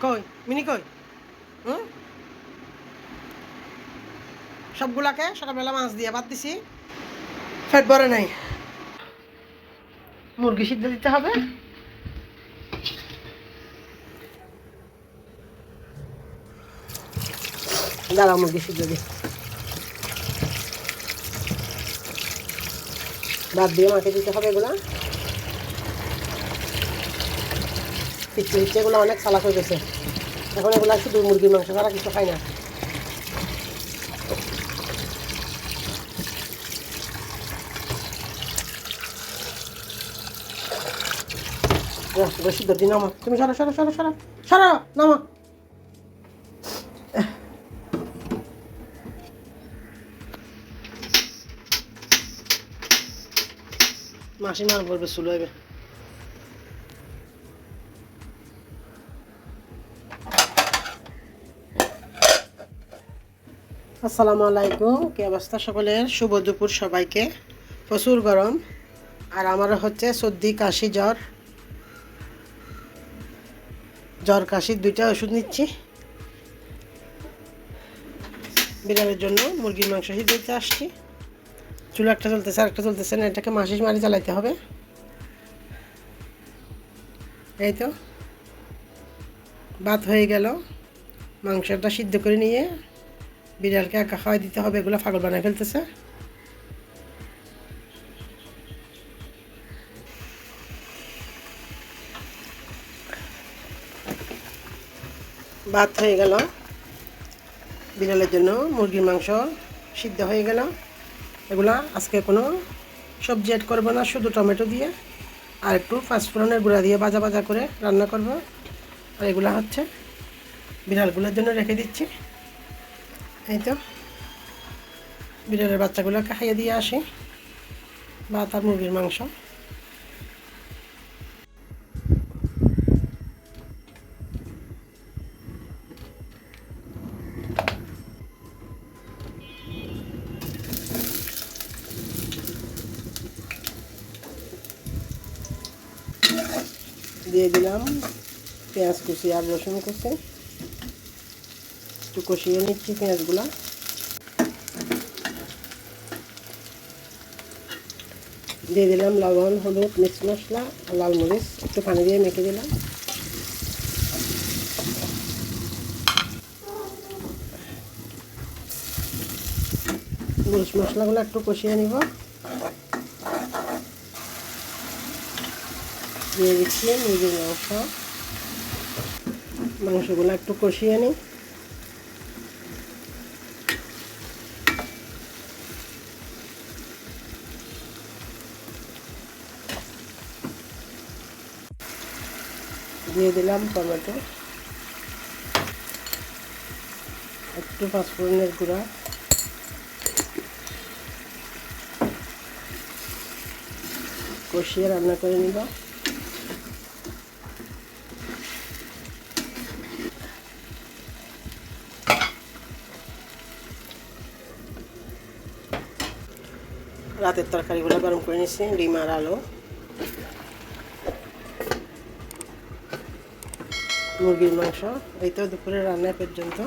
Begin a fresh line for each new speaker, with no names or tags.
কই মিনি কই? হুম, সবগুলাকে সকালবেলা মাছ দিয়ে ভাত দিছি, পেট ভরে নাই। মুরগি সিদ্ধ দিতে হবে। দাঁড়া, মুরগি সিদ্ধ দিই। ভাত দিয়ে মাকে দিতে হবে এগুলা। পিচ্ছি পিচ্ছি এগুলো অনেক চালাক হয়ে গেছে। এখন এগুলা শুধু মুরগির মাংস ছাড়া কিছু খাই না। সিদ্ধ দিই, নামো তুমি, সরো সরো সরো সরো সরো, নামো। মাসি মার বলবে চুলো হবে। আসসালামু আলাইকুম, কি অবস্থা সকলের? শুভ দুপুর সবাইকে। প্রচুর গরম, আর আমারও হচ্ছে সর্দি কাশি জ্বর। জ্বর কাশির দুইটা ওষুধ নিচ্ছি। বিড়ালের জন্য মুরগির মাংস সিদ্ধ দিতে আসছি। চুলো একটা চলতেছে আর একটা চলতেছে না, এটাকে মাসি মারি জ্বালাইতে হবে। এই তো ভাত হয়ে গেল, মাংসটা সিদ্ধ করে নিয়ে বিড়ালকে একা খাওয়াই দিতে হবে। এগুলো পাগল বানায় ফেলতেছে। ভাত হয়ে গেল, বিড়ালের জন্য মুরগির মাংস সিদ্ধ হয়ে গেল। এগুলা আজকে কোনো সবজি অ্যাড করবো না, শুধু টমেটো দিয়ে আর একটু পাঁচফোড়নের গুঁড়া দিয়ে ভাজা ভাজা করে রান্না করব। আর এগুলা হচ্ছে বিড়ালগুলোর জন্য রেখে দিচ্ছি। এই তো বিড়ালের বাচ্চাগুলোকে খাইয়ে দিয়ে আসি ভাত আর মুরগির মাংস। দিয়ে দিলাম পেঁয়াজ কুচি আর রসুন কুচি, একটু কষিয়ে নিচ্ছি পেঁয়াজগুলা। দিয়ে দিলাম লবণ, হলুদ, মিক্স মশলা আর লাল মরিচ, একটু পানি দিয়ে মেখে দিলাম। মরিচ মশলাগুলো একটু কষিয়ে নিব। দিয়ে দিচ্ছি মুরগির মাংস, মাংসগুলো একটু কষিয়ে নিই। দিয়ে দিলাম টমেটো, একটু পাঁচফোড়নের গুঁড়া, কষিয়ে রান্না করে নিব। রাতের তরকারিগুলো গরম করে নিচ্ছি, ডিম আর আলু, মুরগির মাংস। এই তো দুপুরে রান্না পর্যন্ত।